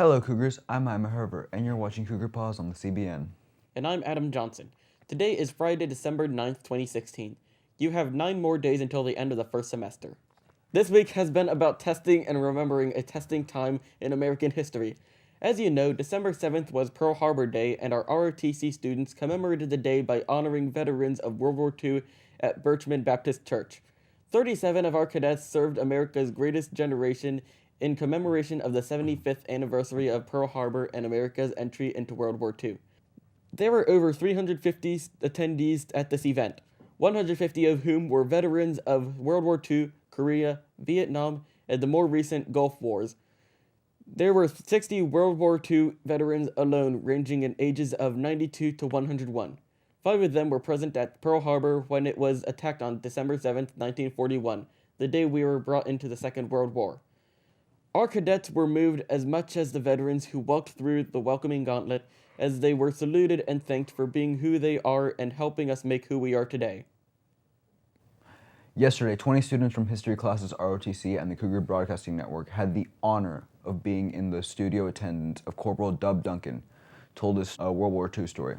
Hello Cougars, I'm Ima Herbert, and you're watching Cougar Pause on the CBN. And I'm Adam Johnson. Today is Friday, December 9th, 2016. You have 9 more days until the end of the first semester. This week has been about testing and remembering a testing time in American history. As you know, December 7th was Pearl Harbor Day, and our ROTC students commemorated the day by honoring veterans of World War II at Birchmond Baptist Church. 37 of our cadets served America's greatest generation in commemoration of the 75th anniversary of Pearl Harbor and America's entry into World War II. There were over 350 attendees at this event, 150 of whom were veterans of World War II, Korea, Vietnam, and the more recent Gulf Wars. There were 60 World War II veterans alone, ranging in ages of 92 to 101. 5 of them were present at Pearl Harbor when it was attacked on December 7, 1941, the day we were brought into the Second World War. Our cadets were moved as much as the veterans who walked through the welcoming gauntlet, as they were saluted and thanked for being who they are and helping us make who we are today. Yesterday, 20 students from history classes ROTC and the Cougar Broadcasting Network had the honor of being in the studio attendance of Corporal Dub Duncan, told us a World War II story.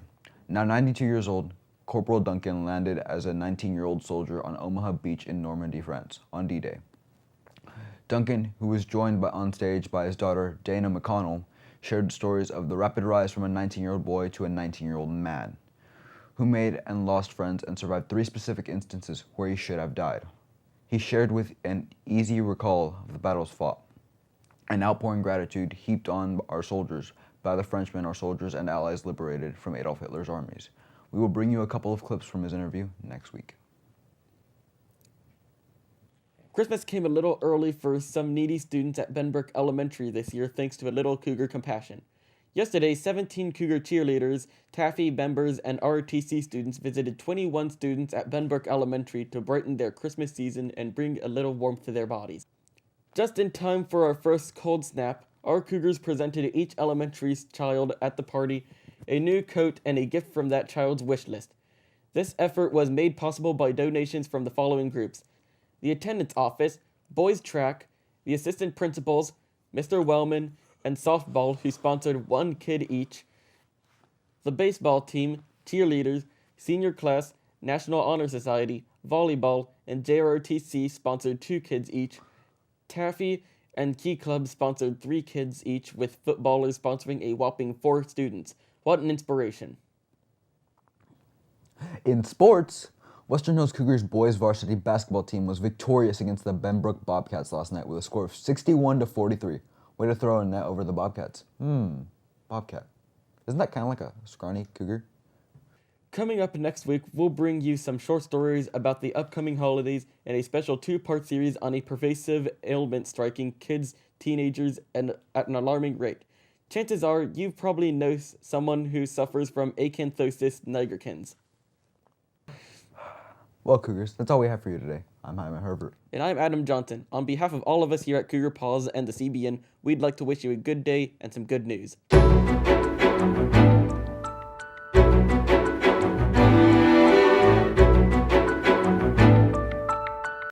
Now 92 years old, Corporal Duncan landed as a 19-year-old soldier on Omaha Beach in Normandy, France, on D-Day. Duncan, who was joined on stage by his daughter, Dana McConnell, shared stories of the rapid rise from a 19-year-old boy to a 19-year-old man, who made and lost friends and survived 3 specific instances where he should have died. He shared with an easy recall of the battles fought, an outpouring gratitude heaped on our soldiers by the Frenchmen our soldiers and allies liberated from Adolf Hitler's armies. We will bring you a couple of clips from his interview next week. Christmas came a little early for some needy students at Benbrook Elementary this year thanks to a little Cougar Compassion. Yesterday, 17 Cougar cheerleaders, Taffy, members, and ROTC students visited 21 students at Benbrook Elementary to brighten their Christmas season and bring a little warmth to their bodies. Just in time for our first cold snap, our Cougars presented each elementary child at the party a new coat and a gift from that child's wish list. This effort was made possible by donations from the following groups: the attendance office, boys track, the assistant principals, Mr. Wellman, and softball, who sponsored 1 kid each, the baseball team, cheerleaders, senior class, National Honor Society, volleyball, and JROTC sponsored 2 kids each. Taffy and Key Club sponsored 3 kids each, with footballers sponsoring a whopping 4 students. What an inspiration. In sports, Western Hills Cougars boys varsity basketball team was victorious against the Benbrook Bobcats last night with a score of 61-43. Way to throw a net over the Bobcats. Bobcat. Isn't that kind of like a scrawny cougar? Coming up next week, we'll bring you some short stories about the upcoming holidays and a special 2-part series on a pervasive ailment striking kids, teenagers, and at an alarming rate. Chances are you probably know someone who suffers from acanthosis nigricans. Well, Cougars, that's all we have for you today. I'm Ima Herbert. And I'm Adam Johnson. On behalf of all of us here at Cougar Pause and the CBN, we'd like to wish you a good day and some good news.